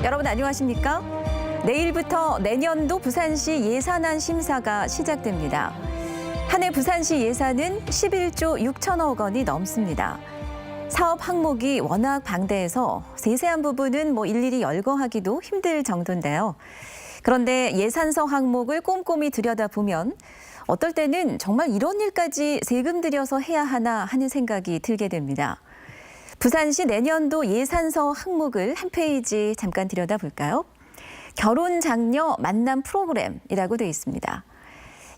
여러분 안녕하십니까? 내일부터 내년도 부산시 예산안 심사가 시작됩니다. 한 해 부산시 예산은 11조 6천억 원이 넘습니다. 사업 항목이 워낙 방대해서 세세한 부분은 일일이 열거하기도 힘들 정도인데요. 그런데 예산서 항목을 꼼꼼히 들여다보면 어떨 때는 정말 이런 일까지 세금 들여서 해야 하나 하는 생각이 들게 됩니다. 부산시 내년도 예산서 항목을 한 페이지 잠깐 들여다볼까요? 결혼 장려 만남 프로그램이라고 되어 있습니다.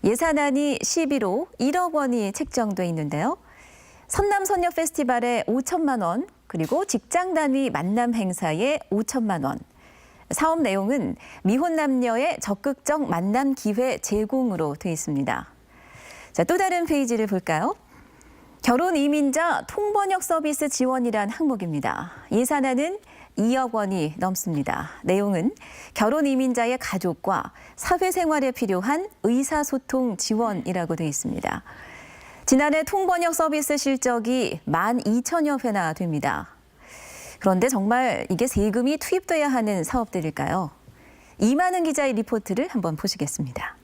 예산안이 11호 1억 원이 책정돼 있는데요. 선남 선녀 페스티벌에 5천만 원, 그리고 직장 단위 만남 행사에 5천만 원. 사업 내용은 미혼 남녀의 적극적 만남 기회 제공으로 되어 있습니다. 자, 또 다른 페이지를 볼까요? 결혼 이민자 통번역 서비스 지원이란 항목입니다. 예산안은 2억 원이 넘습니다. 내용은 결혼 이민자의 가족과 사회생활에 필요한 의사소통 지원이라고 되어 있습니다. 지난해 통번역 서비스 실적이 12,000여 회나 됩니다. 그런데 정말 이게 세금이 투입돼야 하는 사업들일까요? 이만은 기자의 리포트를 한번 보시겠습니다.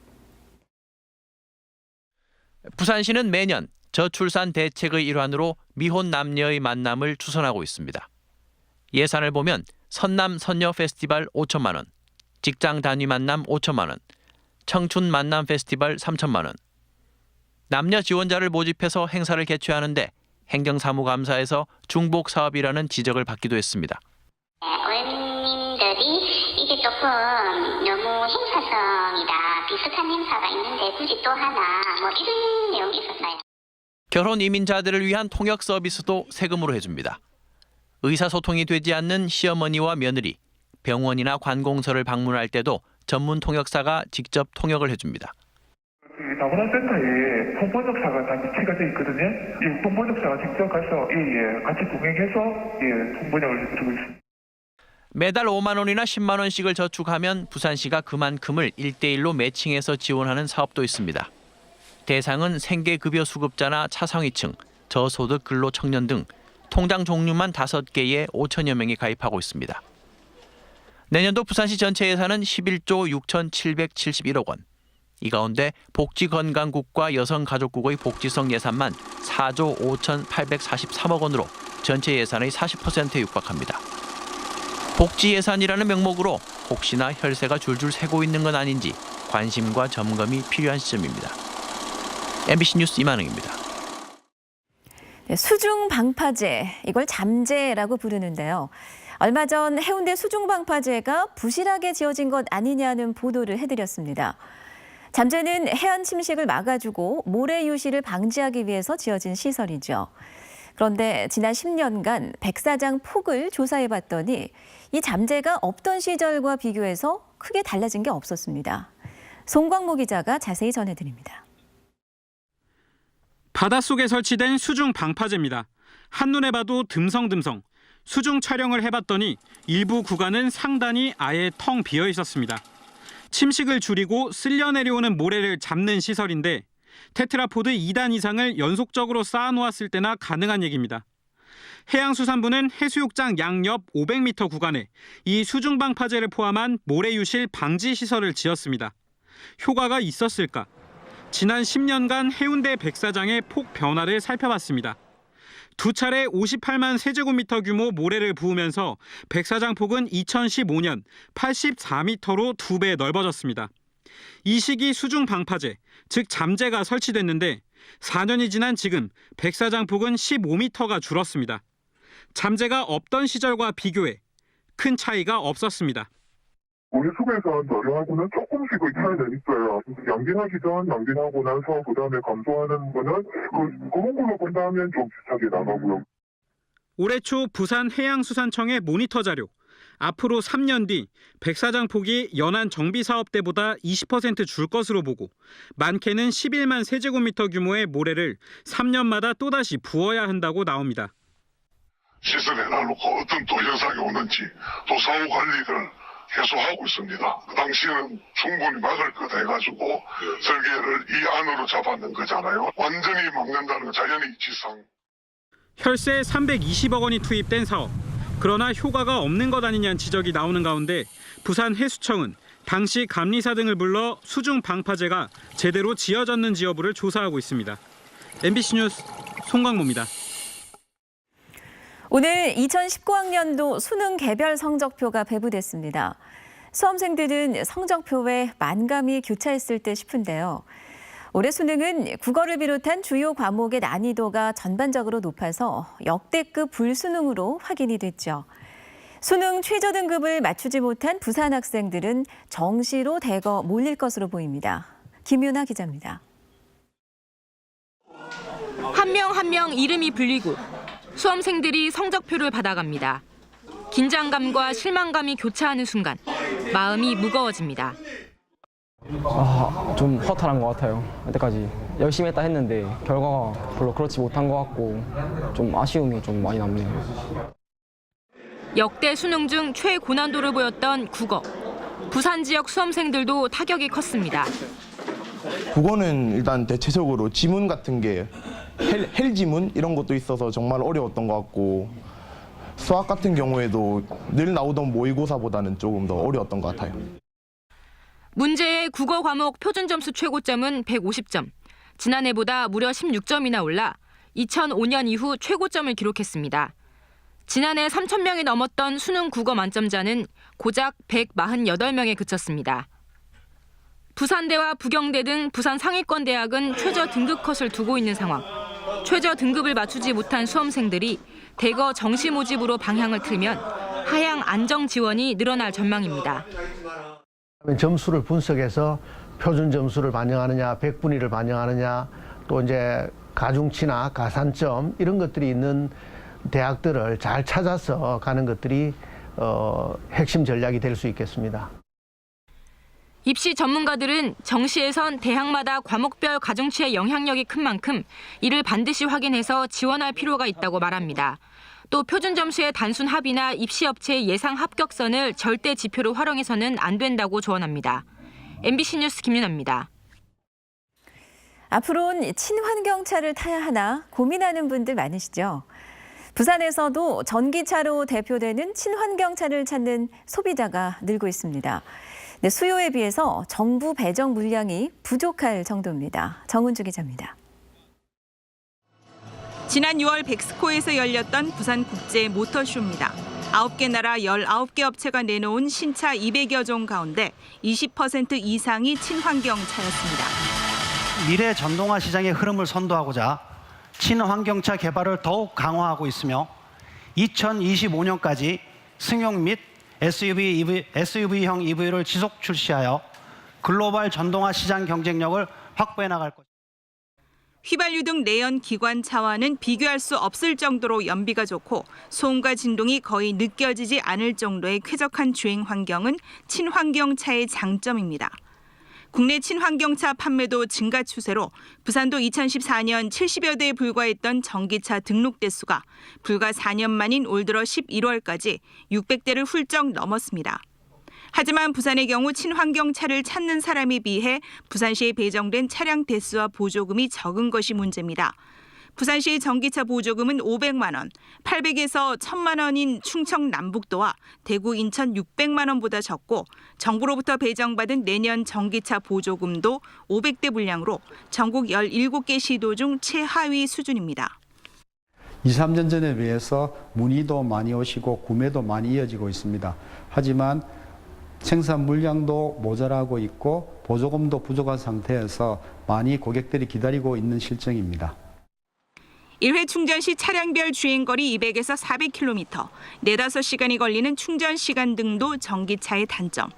부산시는 매년 저출산 대책의 일환으로 미혼 남녀의 만남을 추선하고 있습니다. 예산을 보면 선남 선녀 페스티벌 5천만 원, 직장 단위 만남 5천만 원, 청춘 만남 페스티벌 3천만 원. 남녀 지원자를 모집해서 행사를 개최하는데 행정사무감사에서 중복 사업이라는 지적을 받기도 했습니다. 의원님들이 이게 조금 너무 행사성이다. 비슷한 행사가 있는데 굳이 또 하나 이런 내용이 있었어요. 결혼 이민자들을 위한 통역 서비스도 세금으로 해줍니다. 의사소통이 되지 않는 시어머니와 며느리, 병원이나 관공서를 방문할 때도 전문 통역사가 직접 통역을 해줍니다. 다문화센터에 통번역사가 다 위치가 되어 있거든요. 이 통번역사가 직접 가서 같이 동행해서 통번역을 해주고 있습니다. 매달 5만 원이나 10만 원씩을 저축하면 부산시가 그만큼을 1대1로 매칭해서 지원하는 사업도 있습니다. 대상은 생계급여 수급자나 차상위층, 저소득 근로청년 등 통장 종류만 5개에 5천여 명이 가입하고 있습니다. 내년도 부산시 전체 예산은 11조 6,771억 원. 이 가운데 복지건강국과 여성가족국의 복지성 예산만 4조 5,843억 원으로 전체 예산의 40%에 육박합니다. 복지 예산이라는 명목으로 혹시나 혈세가 줄줄 새고 있는 건 아닌지 관심과 점검이 필요한 시점입니다. MBC 뉴스 이만흥입니다. 네, 수중 방파제, 이걸 잠재라고 부르는데요. 얼마 전 해운대 수중 방파제가 부실하게 지어진 것 아니냐는 보도를 해드렸습니다. 잠재는 해안 침식을 막아주고 모래 유실을 방지하기 위해서 지어진 시설이죠. 그런데 지난 10년간 백사장 폭을 조사해봤더니 이 잠재가 없던 시절과 비교해서 크게 달라진 게 없었습니다. 송광모 기자가 자세히 전해드립니다. 바닷속에 설치된 수중 방파제입니다. 한눈에 봐도 듬성듬성. 수중 촬영을 해봤더니 일부 구간은 상단이 아예 텅 비어 있었습니다. 침식을 줄이고 쓸려 내려오는 모래를 잡는 시설인데 테트라포드 2단 이상을 연속적으로 쌓아놓았을 때나 가능한 얘기입니다. 해양수산부는 해수욕장 양옆 500m 구간에 이 수중 방파제를 포함한 모래 유실 방지 시설을 지었습니다. 효과가 있었을까? 지난 10년간 해운대 백사장의 폭 변화를 살펴봤습니다. 두 차례 58만 세제곱미터 규모 모래를 부으면서 백사장 폭은 2015년 84m로 2배 넓어졌습니다. 이 시기 수중 방파제, 즉 잠재가 설치됐는데 4년이 지난 지금 백사장 폭은 15m가 줄었습니다. 잠재가 없던 시절과 비교해 큰 차이가 없었습니다. 우리 수에서 저렴하고는 조금씩의 차이는 있어요. 양진하기 전, 양진하고 나서 그다음에 감소하는 거는 그런 걸로 본다면 좀 비슷하게 나가고요. 올해 초 부산 해양수산청의 모니터 자료. 앞으로 3년 뒤 백사장 폭이 연안 정비 사업 때보다 20% 줄 것으로 보고 많게는 11만 세제곱미터 규모의 모래를 3년마다 또다시 부어야 한다고 나옵니다. 시설해놔놓고 어떤 또 현상이 오는지 또 사후 관리를 계속 하고 있습니다. 그 당시에는 충분히 막을 거다 해가지고 설계를 이 안으로 잡았는 거잖아요. 완전히 막는다는 건 자연의 지상. 혈세 320억 원이 투입된 사업. 그러나 효과가 없는 것 아니냐는 지적이 나오는 가운데 부산해수청은 당시 감리사 등을 불러 수중 방파제가 제대로 지어졌는지 여부를 조사하고 있습니다. MBC 뉴스 송광모입니다. 오늘 2019학년도 수능 개별 성적표가 배부됐습니다. 수험생들은 성적표에 만감이 교차했을 듯 싶은데요. 올해 수능은 국어를 비롯한 주요 과목의 난이도가 전반적으로 높아서 역대급 불수능으로 확인이 됐죠. 수능 최저 등급을 맞추지 못한 부산 학생들은 정시로 대거 몰릴 것으로 보입니다. 김윤아 기자입니다. 한 명 한 명 이름이 불리고 수험생들이 성적표를 받아갑니다. 긴장감과 실망감이 교차하는 순간 마음이 무거워집니다. 좀 허탈한 것 같아요. 여태까지 열심히 했다 했는데 결과가 별로 그렇지 못한 것 같고 좀 아쉬움이 좀 많이 남네요. 역대 수능 중 최고난도를 보였던 국어. 부산 지역 수험생들도 타격이 컸습니다. 국어는 일단 대체적으로 지문 같은 게 헬 지문 이런 것도 있어서 정말 어려웠던 것 같고 수학 같은 경우에도 늘 나오던 모의고사보다는 조금 더 어려웠던 것 같아요. 문제의 국어 과목 표준 점수 최고점은 150점. 지난해보다 무려 16점이나 올라 2005년 이후 최고점을 기록했습니다. 지난해 3,000명이 넘었던 수능 국어 만점자는 고작 148명에 그쳤습니다. 부산대와 부경대 등 부산 상위권 대학은 최저 등급 컷을 두고 있는 상황. 최저 등급을 맞추지 못한 수험생들이 대거 정시 모집으로 방향을 틀면 하향 안정 지원이 늘어날 전망입니다. 점수를 분석해서 표준 점수를 반영하느냐, 백분위를 반영하느냐, 또 이제 가중치나 가산점 이런 것들이 있는 대학들을 잘 찾아서 가는 것들이 핵심 전략이 될 수 있겠습니다. 입시 전문가들은 정시에선 대학마다 과목별 가중치의 영향력이 큰 만큼 이를 반드시 확인해서 지원할 필요가 있다고 말합니다. 또 표준 점수의 단순 합의나 입시 업체의 예상 합격선을 절대 지표로 활용해서는 안 된다고 조언합니다. MBC 뉴스 김윤아입니다. 앞으로는 친환경차를 타야 하나 고민하는 분들 많으시죠? 부산에서도 전기차로 대표되는 친환경차를 찾는 소비자가 늘고 있습니다. 네, 수요에 비해서 정부 배정 물량이 부족할 정도입니다. 정은주 기자입니다. 지난 6월 백스코에서 열렸던 부산국제 모터쇼입니다. 9개 나라 19개 업체가 내놓은 신차 200여 종 가운데 20% 이상이 친환경 차였습니다. 미래 전동화 시장의 흐름을 선도하고자 친환경차 개발을 더욱 강화하고 있으며 2025년까지 승용 및 SUV형 EV를 지속 출시하여 글로벌 전동화 시장 경쟁력을 확보해 나갈 것입니다. 휘발유 등 내연 기관 차와는 비교할 수 없을 정도로 연비가 좋고 소음과 진동이 거의 느껴지지 않을 정도의 쾌적한 주행 환경은 친환경 차의 장점입니다. 국내 친환경차 판매도 증가 추세로 부산도 2014년 70여 대에 불과했던 전기차 등록 대수가 불과 4년 만인 올 들어 11월까지 600대를 훌쩍 넘었습니다. 하지만 부산의 경우 친환경차를 찾는 사람에 비해 부산시에 배정된 차량 대수와 보조금이 적은 것이 문제입니다. 부산시의 전기차 보조금은 500만 원, 800에서 1,000만 원인 충청 남북도와 대구 인천 600만 원보다 적고 정부로부터 배정받은 내년 전기차 보조금도 500대 분량으로 전국 17개 시도 중 최하위 수준입니다. 2, 3년 전에 비해서 문의도 많이 오시고 구매도 많이 이어지고 있습니다. 하지만 생산 물량도 모자라고 있고 보조금도 부족한 상태에서 많이 고객들이 기다리고 있는 실정입니다. 1회 충전 시 차량별 주행거리 200에서 400km, 4-5시간이 걸리는 충전 시간 등도 전기차의 단점.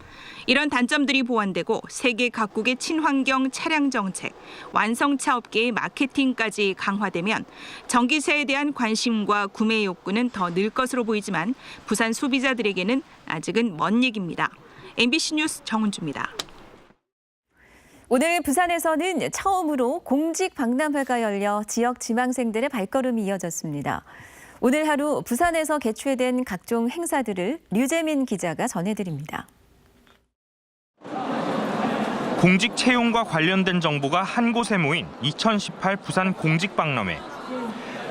이런 단점들이 보완되고 세계 각국의 친환경 차량 정책, 완성차 업계의 마케팅까지 강화되면 전기차에 대한 관심과 구매 욕구는 더 늘 것으로 보이지만 부산 소비자들에게는 아직은 먼 얘기입니다. MBC 뉴스 정은주입니다. 오늘 부산에서는 처음으로 공직 박람회가 열려 지역 지망생들의 발걸음이 이어졌습니다. 오늘 하루 부산에서 개최된 각종 행사들을 류재민 기자가 전해드립니다. 공직 채용과 관련된 정보가 한 곳에 모인 2018 부산 공직 박람회.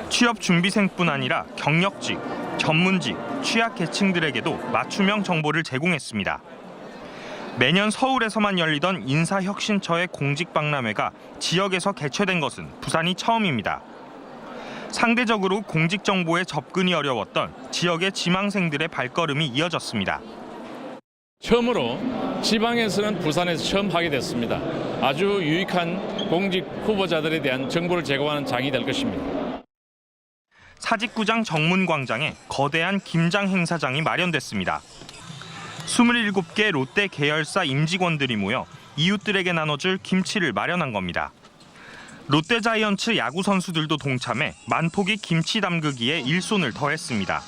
취업 준비생뿐 아니라 경력직, 전문직, 취약계층들에게도 맞춤형 정보를 제공했습니다. 매년 서울에서만 열리던 인사혁신처의 공직박람회가 지역에서 개최된 것은 부산이 처음입니다. 상대적으로 공직정보에 접근이 어려웠던 지역의 지망생들의 발걸음이 이어졌습니다. 처음으로 지방에서는 부산에서 처음 하게 됐습니다. 아주 유익한 공직 후보자들에 대한 정보를 제공하는 장이 될 것입니다. 사직구장 정문광장에 거대한 김장 행사장이 마련됐습니다. 27개 롯데 계열사 임직원들이 모여 이웃들에게 나눠줄 김치를 마련한 겁니다. 롯데자이언츠 야구 선수들도 동참해 만포기 김치 담그기에 일손을 더했습니다.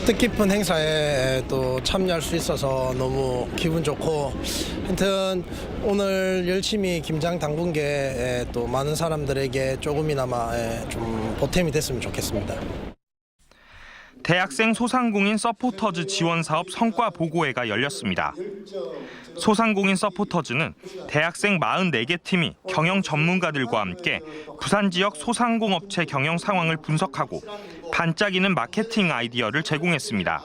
뜻깊은 행사에 또 참여할 수 있어서 너무 기분 좋고, 하여튼 오늘 열심히 김장 담근 게 또 많은 사람들에게 조금이나마 좀 보탬이 됐으면 좋겠습니다. 대학생 소상공인 서포터즈 지원 사업 성과 보고회가 열렸습니다. 소상공인 서포터즈는 대학생 44개 팀이 경영 전문가들과 함께 부산 지역 소상공업체 경영 상황을 분석하고 반짝이는 마케팅 아이디어를 제공했습니다.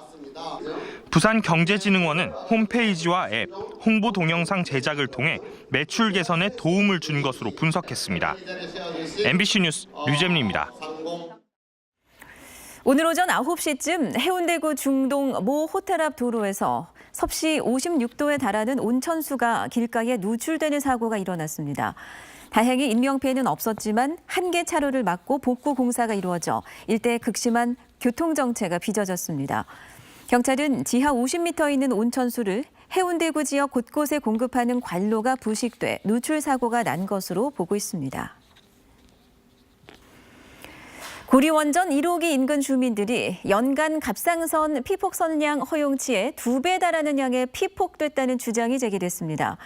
부산경제진흥원은 홈페이지와 앱, 홍보 동영상 제작을 통해 매출 개선에 도움을 준 것으로 분석했습니다. MBC 뉴스 류재민입니다. 오늘 오전 9시쯤 해운대구 중동 모 호텔 앞 도로에서 섭씨 56도에 달하는 온천수가 길가에 누출되는 사고가 일어났습니다. 다행히 인명피해는 없었지만 한 개 차로를 막고 복구 공사가 이루어져 일대에 극심한 교통정체가 빚어졌습니다. 경찰은 지하 50m 있는 온천수를 해운대구 지역 곳곳에 공급하는 관로가 부식돼 누출 사고가 난 것으로 보고 있습니다. 고리원전 1호기 인근 주민들이 연간 갑상선 피폭 선량 허용치의 2배 달하는 양의 피폭됐다는 주장이 제기됐습니다.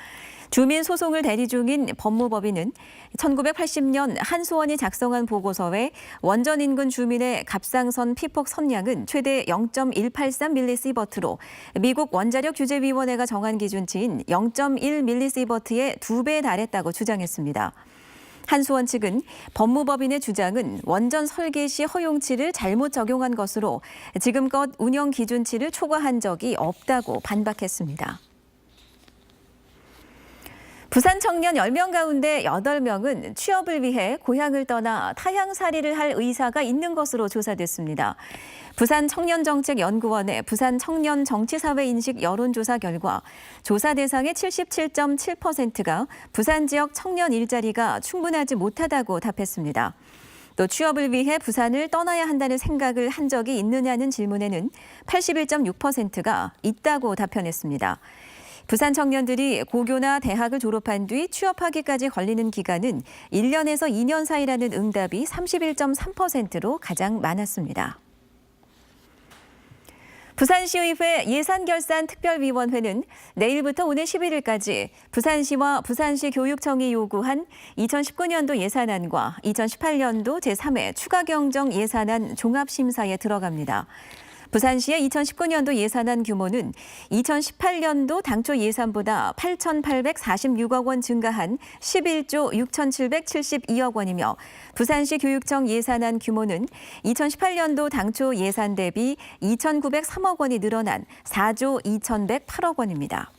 주민 소송을 대리 중인 법무법인은 1980년 한수원이 작성한 보고서에 원전 인근 주민의 갑상선 피폭 선량은 최대 0.183mSv로 미국 원자력 규제위원회가 정한 기준치인 0.1mSv에 2배에 달했다고 주장했습니다. 한수원 측은 법무법인의 주장은 원전 설계 시 허용치를 잘못 적용한 것으로 지금껏 운영 기준치를 초과한 적이 없다고 반박했습니다. 부산 청년 10명 가운데 8명은 취업을 위해 고향을 떠나 타향살이를 할 의사가 있는 것으로 조사됐습니다. 부산청년정책연구원의 부산청년정치사회인식 여론조사 결과 조사 대상의 77.7%가 부산 지역 청년 일자리가 충분하지 못하다고 답했습니다. 또 취업을 위해 부산을 떠나야 한다는 생각을 한 적이 있느냐는 질문에는 81.6%가 있다고 답변했습니다. 부산 청년들이 고교나 대학을 졸업한 뒤 취업하기까지 걸리는 기간은 1년에서 2년 사이라는 응답이 31.3%로 가장 많았습니다. 부산시의회 예산결산특별위원회는 내일부터 오늘 11일까지 부산시와 부산시 교육청이 요구한 2019년도 예산안과 2018년도 제3회 추가경정 예산안 종합심사에 들어갑니다. 부산시의 2019년도 예산안 규모는 2018년도 당초 예산보다 8,846억 원 증가한 11조 6,772억 원이며 부산시 교육청 예산안 규모는 2018년도 당초 예산 대비 2,903억 원이 늘어난 4조 2,108억 원입니다.